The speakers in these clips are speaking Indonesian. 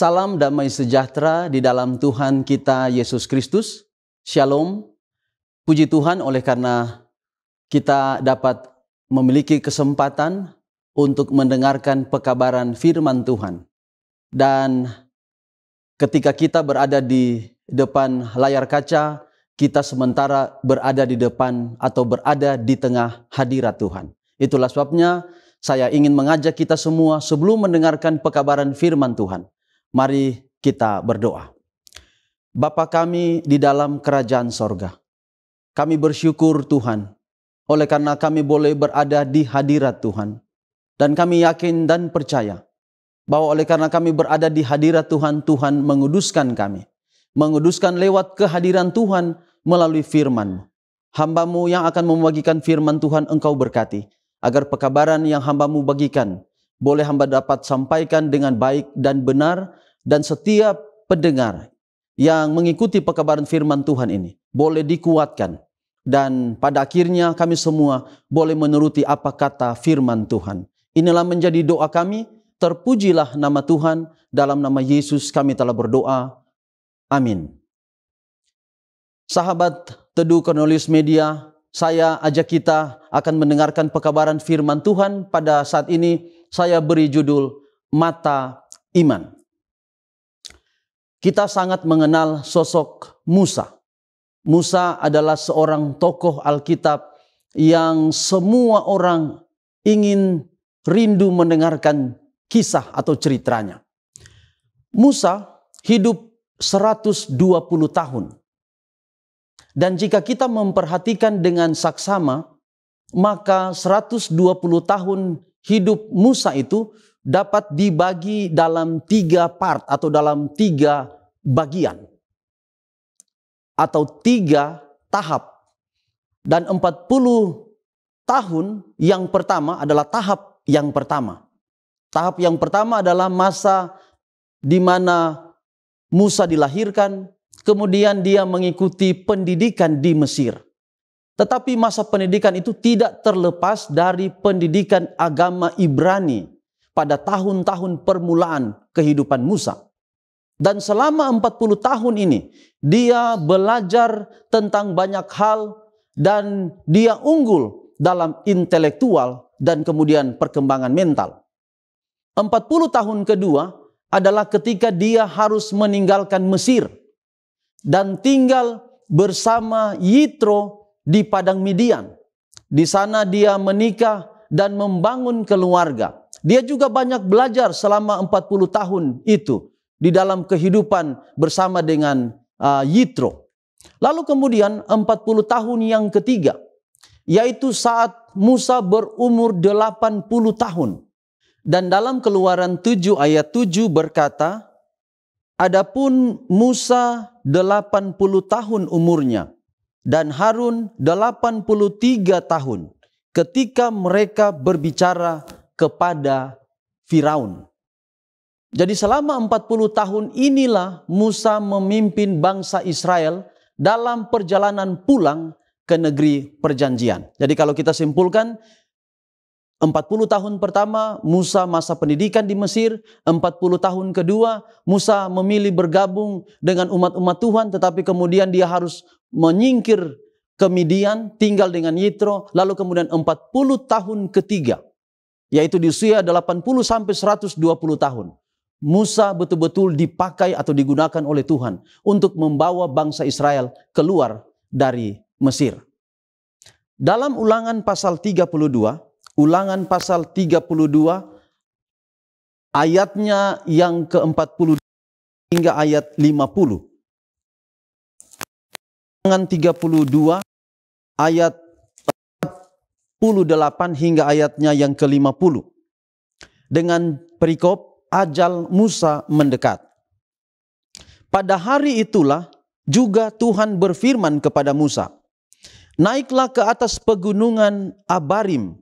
Salam damai sejahtera di dalam Tuhan kita Yesus Kristus. Shalom. Puji Tuhan oleh karena kita dapat memiliki kesempatan untuk mendengarkan pekabaran firman Tuhan. Dan ketika kita berada di depan layar kaca, kita sementara berada di depan atau berada di tengah hadirat Tuhan. Itulah sebabnya saya ingin mengajak kita semua sebelum mendengarkan pekabaran firman Tuhan, mari kita berdoa. Bapa kami di dalam kerajaan sorga, kami bersyukur Tuhan, oleh karena kami boleh berada di hadirat Tuhan. Dan kami yakin dan percaya, bahwa oleh karena kami berada di hadirat Tuhan, Tuhan menguduskan kami. Menguduskan lewat kehadiran Tuhan melalui firman-Mu. Hamba-Mu yang akan membagikan firman Tuhan Engkau berkati, agar pekabaran yang hamba-Mu bagikan, boleh hamba dapat sampaikan dengan baik dan benar, dan setiap pendengar yang mengikuti pekabaran firman Tuhan ini boleh dikuatkan, dan pada akhirnya kami semua boleh menuruti apa kata firman Tuhan. Inilah menjadi doa kami, terpujilah nama Tuhan, dalam nama Yesus kami telah berdoa, amin. Sahabat Teduh Cornelius Media, saya ajak kita akan mendengarkan pekabaran firman Tuhan. Pada saat ini saya beri judul Mata Iman. Kita sangat mengenal sosok Musa. Musa adalah seorang tokoh Alkitab yang semua orang ingin rindu mendengarkan kisah atau ceritanya. Musa hidup 120 tahun. Dan jika kita memperhatikan dengan saksama, maka 120 tahun hidup Musa itu dapat dibagi dalam 3 part atau dalam 3 bagian. Atau 3 tahap. Dan 40 tahun yang pertama adalah tahap yang pertama. Tahap yang pertama adalah masa di mana Musa dilahirkan, kemudian dia mengikuti pendidikan di Mesir. Tetapi masa pendidikan itu tidak terlepas dari pendidikan agama Ibrani pada tahun-tahun permulaan kehidupan Musa. Dan selama 40 tahun ini, dia belajar tentang banyak hal dan dia unggul dalam intelektual dan kemudian perkembangan mental. 40 tahun kedua adalah ketika dia harus meninggalkan Mesir dan tinggal bersama Yitro di padang Midian. Di sana dia menikah dan membangun keluarga. Dia juga banyak belajar selama 40 tahun itu di dalam kehidupan bersama dengan Yitro. Lalu kemudian 40 tahun yang ketiga, yaitu saat Musa berumur 80 tahun. Dan dalam Keluaran 7 ayat 7 berkata, adapun Musa 80 tahun umurnya dan Harun 83 tahun ketika mereka berbicara kepada Firaun. Jadi selama 40 tahun inilah Musa memimpin bangsa Israel dalam perjalanan pulang ke negeri perjanjian. Jadi kalau kita simpulkan, 40 tahun pertama Musa masa pendidikan di Mesir, 40 tahun kedua Musa memilih bergabung dengan umat-umat Tuhan, tetapi kemudian dia harus menyingkir ke Midian, tinggal dengan Yitro, lalu kemudian 40 tahun ketiga, yaitu di usia 80 sampai 120 tahun. Musa betul-betul dipakai atau digunakan oleh Tuhan untuk membawa bangsa Israel keluar dari Mesir. Dalam Ulangan pasal 32, Ulangan pasal 32 ayatnya yang ke-40 hingga ayat 50. Ulangan 32 ayat 48 hingga ayatnya yang ke-50. Dengan perikop ajal Musa mendekat. Pada hari itulah juga Tuhan berfirman kepada Musa, naiklah ke atas pegunungan Abarim,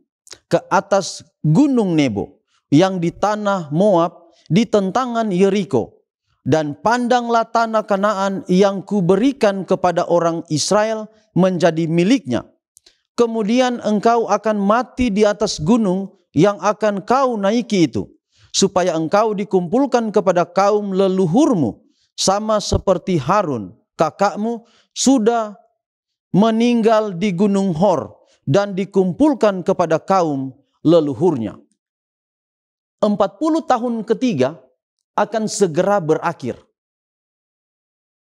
ke atas gunung Nebo yang di tanah Moab di tentangan Yeriko, dan pandanglah tanah Kanaan yang kuberikan kepada orang Israel menjadi miliknya. Kemudian engkau akan mati di atas gunung yang akan kau naiki itu. supaya engkau dikumpulkan kepada kaum leluhurmu, sama seperti Harun, kakakmu, sudah meninggal di Gunung Hor dan dikumpulkan kepada kaum leluhurnya. 40 tahun ketiga akan segera berakhir.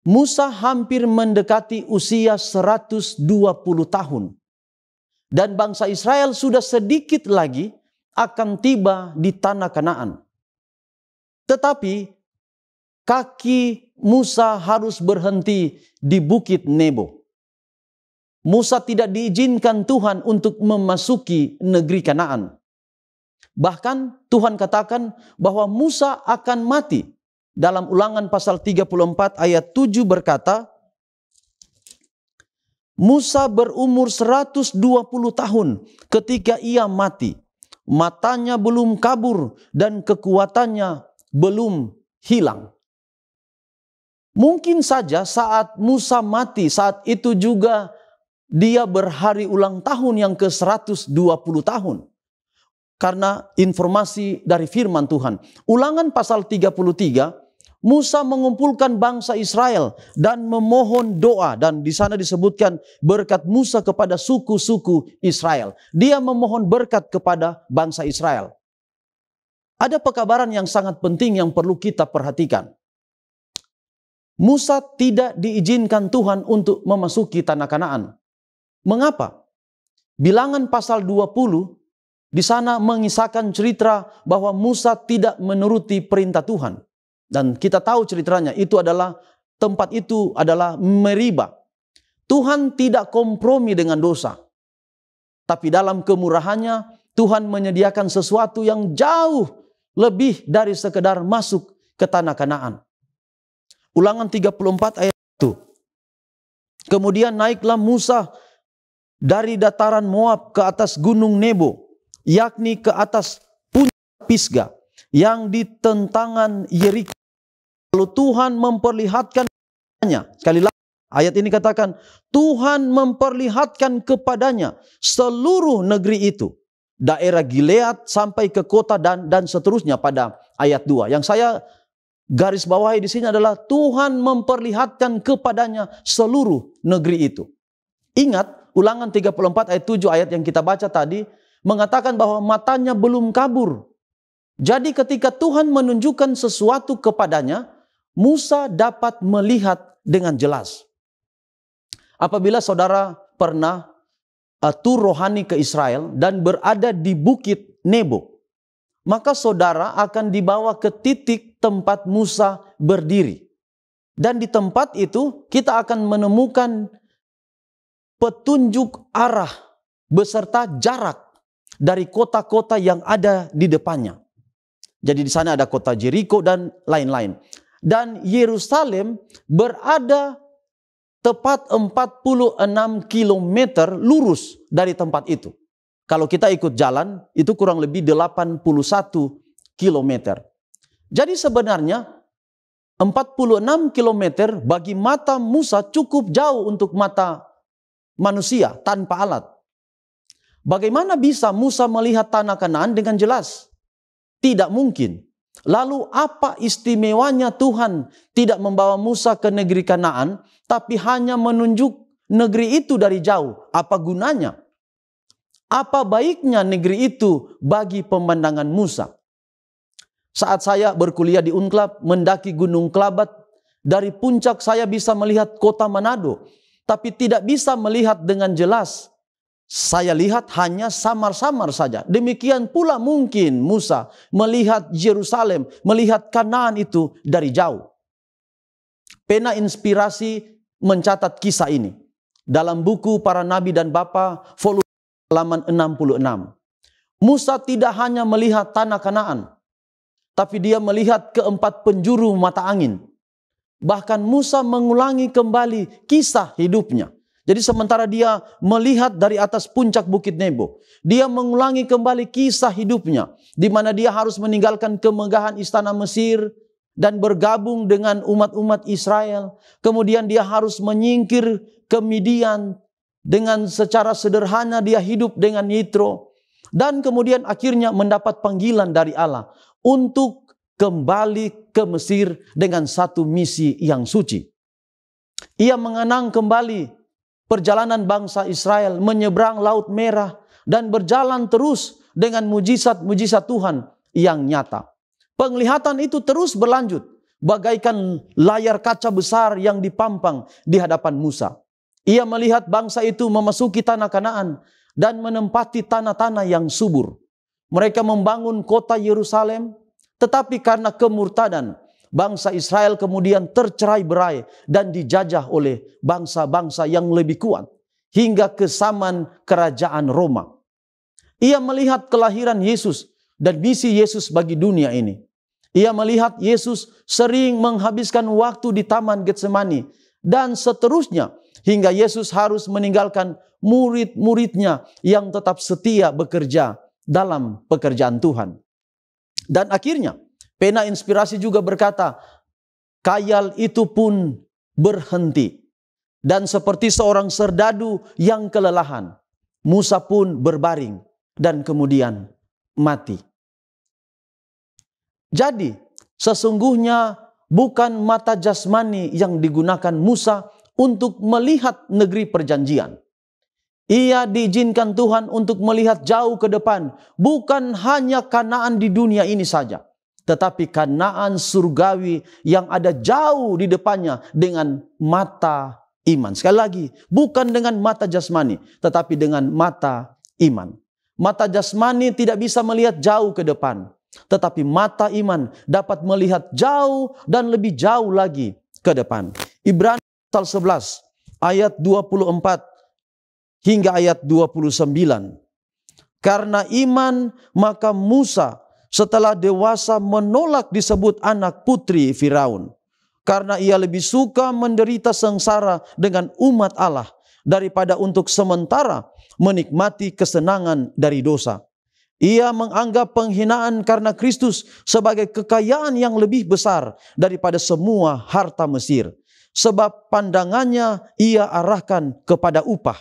Musa hampir mendekati usia 120 tahun. Dan bangsa Israel sudah sedikit lagi akan tiba di tanah Kanaan. Tetapi kaki Musa harus berhenti di Bukit Nebo. Musa tidak diizinkan Tuhan untuk memasuki negeri Kanaan. Bahkan Tuhan katakan bahwa Musa akan mati. Dalam Ulangan pasal 34 ayat 7 berkata, Musa berumur 120 tahun ketika ia mati. Matanya belum kabur dan kekuatannya belum hilang. Mungkin saja saat Musa mati, saat itu juga dia berhari ulang tahun yang ke-120 tahun. Karena informasi dari firman Tuhan. Ulangan pasal 33, Musa mengumpulkan bangsa Israel dan memohon doa, dan di sana disebutkan berkat Musa kepada suku-suku Israel. Dia memohon berkat kepada bangsa Israel. Ada pekabaran yang sangat penting yang perlu kita perhatikan. Musa tidak diizinkan Tuhan untuk memasuki tanah Kanaan. Mengapa? Bilangan pasal 20 di sana mengisahkan cerita bahwa Musa tidak menuruti perintah Tuhan. Dan kita tahu ceritanya, tempat itu adalah Meribah. Tuhan tidak kompromi dengan dosa. Tapi dalam kemurahannya, Tuhan menyediakan sesuatu yang jauh lebih dari sekedar masuk ke tanah Kanaan. Ulangan 34 ayat 1. Kemudian naiklah Musa dari dataran Moab ke atas gunung Nebo, yakni ke atas puncak Pisga, yang di tentangan Yeriko. Lalu Tuhan memperlihatkannya. Sekali lagi ayat ini katakan, Tuhan memperlihatkan kepadanya seluruh negeri itu. Daerah Gilead sampai ke kota dan seterusnya pada ayat 2. Yang saya garis bawahi di sini adalah Tuhan memperlihatkan kepadanya seluruh negeri itu. Ingat, Ulangan 34 ayat 7 ayat yang kita baca tadi mengatakan bahwa matanya belum kabur. Jadi ketika Tuhan menunjukkan sesuatu kepadanya, Musa dapat melihat dengan jelas. Apabila saudara pernah tur rohani ke Israel dan berada di Bukit Nebo, maka saudara akan dibawa ke titik tempat Musa berdiri. Dan di tempat itu kita akan menemukan petunjuk arah beserta jarak dari kota-kota yang ada di depannya. Jadi di sana ada kota Jericho dan lain-lain. Dan Yerusalem berada tepat 46 km lurus dari tempat itu. Kalau kita ikut jalan, itu kurang lebih 81 km. Jadi sebenarnya 46 km bagi mata Musa cukup jauh untuk mata manusia tanpa alat. Bagaimana bisa Musa melihat tanah Kanaan dengan jelas? Tidak mungkin. Lalu apa istimewanya Tuhan tidak membawa Musa ke negeri Kanaan, tapi hanya menunjuk negeri itu dari jauh? Apa gunanya? Apa baiknya negeri itu bagi pemandangan Musa? Saat saya berkuliah di Unclub, mendaki Gunung Kelabat, dari puncak saya bisa melihat kota Manado, tapi tidak bisa melihat dengan jelas. Saya lihat hanya samar-samar saja. Demikian pula mungkin Musa melihat Yerusalem, melihat Kanaan itu dari jauh. Pena Inspirasi mencatat kisah ini dalam buku Para Nabi dan Bapa volume halaman 66. Musa tidak hanya melihat tanah Kanaan, tapi dia melihat keempat penjuru mata angin. Bahkan Musa mengulangi kembali kisah hidupnya. Jadi sementara dia melihat dari atas puncak Bukit Nebo, dia mengulangi kembali kisah hidupnya, di mana dia harus meninggalkan kemegahan istana Mesir dan bergabung dengan umat-umat Israel. Kemudian dia harus menyingkir ke Midian, dengan secara sederhana dia hidup dengan Yitro. Dan kemudian akhirnya mendapat panggilan dari Allah untuk kembali ke Mesir dengan satu misi yang suci. Ia mengenang kembali perjalanan bangsa Israel menyeberang Laut Merah dan berjalan terus dengan mujizat-mujizat Tuhan yang nyata. Penglihatan itu terus berlanjut bagaikan layar kaca besar yang dipampang di hadapan Musa. Ia melihat bangsa itu memasuki tanah Kanaan dan menempati tanah-tanah yang subur. Mereka membangun kota Yerusalem, tetapi karena kemurtadan, bangsa Israel kemudian tercerai-berai dan dijajah oleh bangsa-bangsa yang lebih kuat hingga ke zaman kerajaan Roma. Ia melihat kelahiran Yesus dan misi Yesus bagi dunia ini. Ia melihat Yesus sering menghabiskan waktu di Taman Getsemani dan seterusnya hingga Yesus harus meninggalkan murid-muridnya yang tetap setia bekerja dalam pekerjaan Tuhan. Dan akhirnya pena inspirasi juga berkata, khayal itu pun berhenti. Dan seperti seorang serdadu yang kelelahan, Musa pun berbaring dan kemudian mati. Jadi, sesungguhnya bukan mata jasmani yang digunakan Musa untuk melihat negeri perjanjian. Ia diizinkan Tuhan untuk melihat jauh ke depan, bukan hanya Kanaan di dunia ini saja, tetapi Kanaan surgawi yang ada jauh di depannya dengan mata iman. Sekali lagi, bukan dengan mata jasmani, tetapi dengan mata iman. Mata jasmani tidak bisa melihat jauh ke depan, tetapi mata iman dapat melihat jauh dan lebih jauh lagi ke depan. Ibrani pasal 11 ayat 24 hingga ayat 29. Karena iman maka Musa setelah dewasa menolak disebut anak putri Firaun, karena ia lebih suka menderita sengsara dengan umat Allah daripada untuk sementara menikmati kesenangan dari dosa. Ia menganggap penghinaan karena Kristus sebagai kekayaan yang lebih besar daripada semua harta Mesir, sebab pandangannya ia arahkan kepada upah.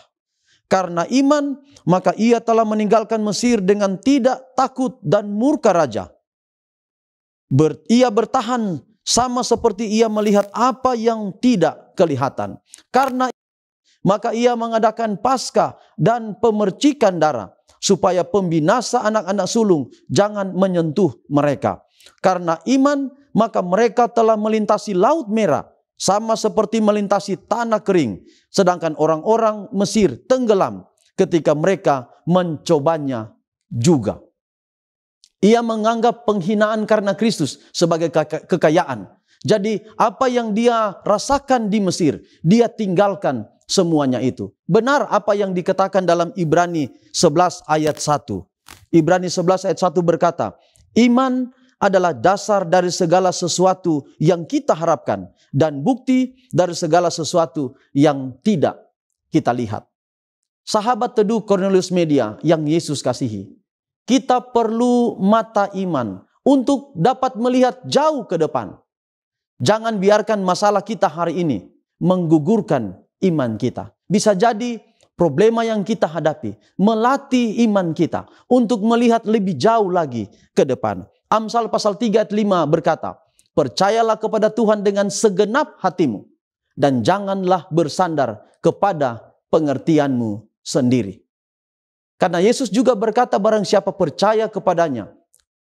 Karena iman, maka ia telah meninggalkan Mesir dengan tidak takut dan murka raja. Ia bertahan sama seperti ia melihat apa yang tidak kelihatan. Karena maka ia mengadakan Paskah dan pemercikan darah, supaya pembinasa anak-anak sulung jangan menyentuh mereka. Karena iman, maka mereka telah melintasi Laut Merah, sama seperti melintasi tanah kering. Sedangkan orang-orang Mesir tenggelam ketika mereka mencobanya juga. Ia menganggap penghinaan karena Kristus sebagai kekayaan. Jadi apa yang dia rasakan di Mesir, dia tinggalkan semuanya itu. Benar apa yang dikatakan dalam Ibrani 11 ayat 1. Ibrani 11 ayat 1 berkata, iman adalah dasar dari segala sesuatu yang kita harapkan dan bukti dari segala sesuatu yang tidak kita lihat. Sahabat teduh Cornelius Media yang Yesus kasihi, kita perlu mata iman untuk dapat melihat jauh ke depan. Jangan biarkan masalah kita hari ini menggugurkan iman kita. Bisa jadi problema yang kita hadapi melatih iman kita untuk melihat lebih jauh lagi ke depan. Amsal pasal 3 ayat 5 berkata, percayalah kepada Tuhan dengan segenap hatimu dan janganlah bersandar kepada pengertianmu sendiri. Karena Yesus juga berkata, barang siapa percaya kepadanya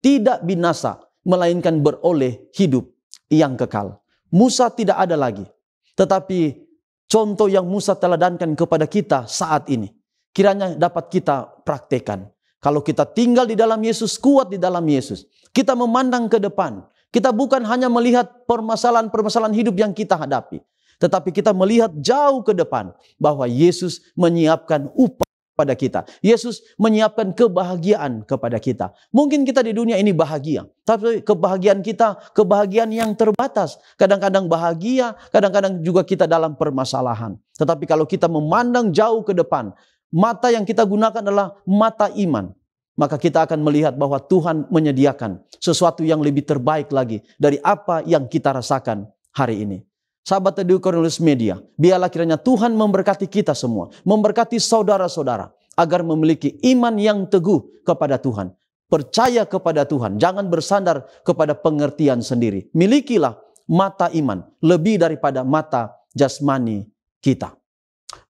tidak binasa, melainkan beroleh hidup yang kekal. Musa tidak ada lagi, tetapi contoh yang Musa teladankan kepada kita saat ini, kiranya dapat kita praktekkan. Kalau kita tinggal di dalam Yesus, kuat di dalam Yesus, kita memandang ke depan. Kita bukan hanya melihat permasalahan-permasalahan hidup yang kita hadapi, tetapi kita melihat jauh ke depan bahwa Yesus menyiapkan upah kepada kita. Yesus menyiapkan kebahagiaan kepada kita. Mungkin kita di dunia ini bahagia, tapi kebahagiaan kita kebahagiaan yang terbatas. Kadang-kadang bahagia, kadang-kadang juga kita dalam permasalahan. Tetapi kalau kita memandang jauh ke depan, mata yang kita gunakan adalah mata iman, maka kita akan melihat bahwa Tuhan menyediakan sesuatu yang lebih terbaik lagi dari apa yang kita rasakan hari ini. Sahabat teduh Cornelius Media, biarlah kiranya Tuhan memberkati kita semua, memberkati saudara-saudara, agar memiliki iman yang teguh kepada Tuhan. Percaya kepada Tuhan, jangan bersandar kepada pengertian sendiri. Milikilah mata iman lebih daripada mata jasmani kita.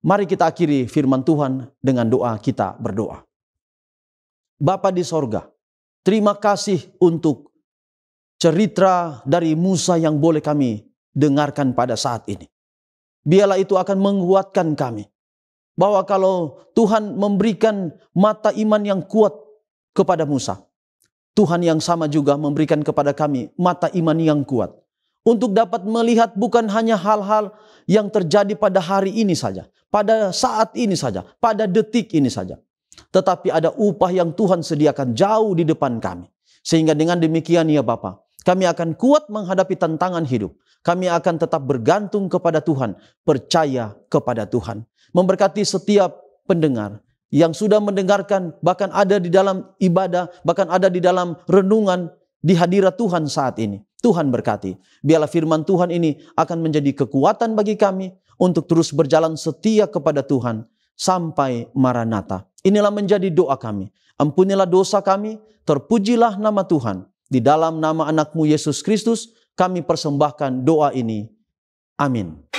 Mari kita akhiri firman Tuhan dengan doa. Kita berdoa. Bapa di sorga, terima kasih untuk cerita dari Musa yang boleh kami dengarkan pada saat ini. Biarlah itu akan menguatkan kami, bahwa kalau Tuhan memberikan mata iman yang kuat kepada Musa, Tuhan yang sama juga memberikan kepada kami mata iman yang kuat, untuk dapat melihat bukan hanya hal-hal yang terjadi pada hari ini saja, pada saat ini saja, pada detik ini saja, tetapi ada upah yang Tuhan sediakan jauh di depan kami. Sehingga dengan demikian ya Bapa, kami akan kuat menghadapi tantangan hidup. Kami akan tetap bergantung kepada Tuhan, percaya kepada Tuhan. Memberkati setiap pendengar yang sudah mendengarkan, bahkan ada di dalam ibadah, bahkan ada di dalam renungan di hadirat Tuhan saat ini. Tuhan berkati. Biarlah firman Tuhan ini akan menjadi kekuatan bagi kami untuk terus berjalan setia kepada Tuhan sampai Maranatha. Inilah menjadi doa kami. Ampunilah dosa kami, terpujilah nama Tuhan. Di dalam nama anak-Mu Yesus Kristus kami persembahkan doa ini. Amin.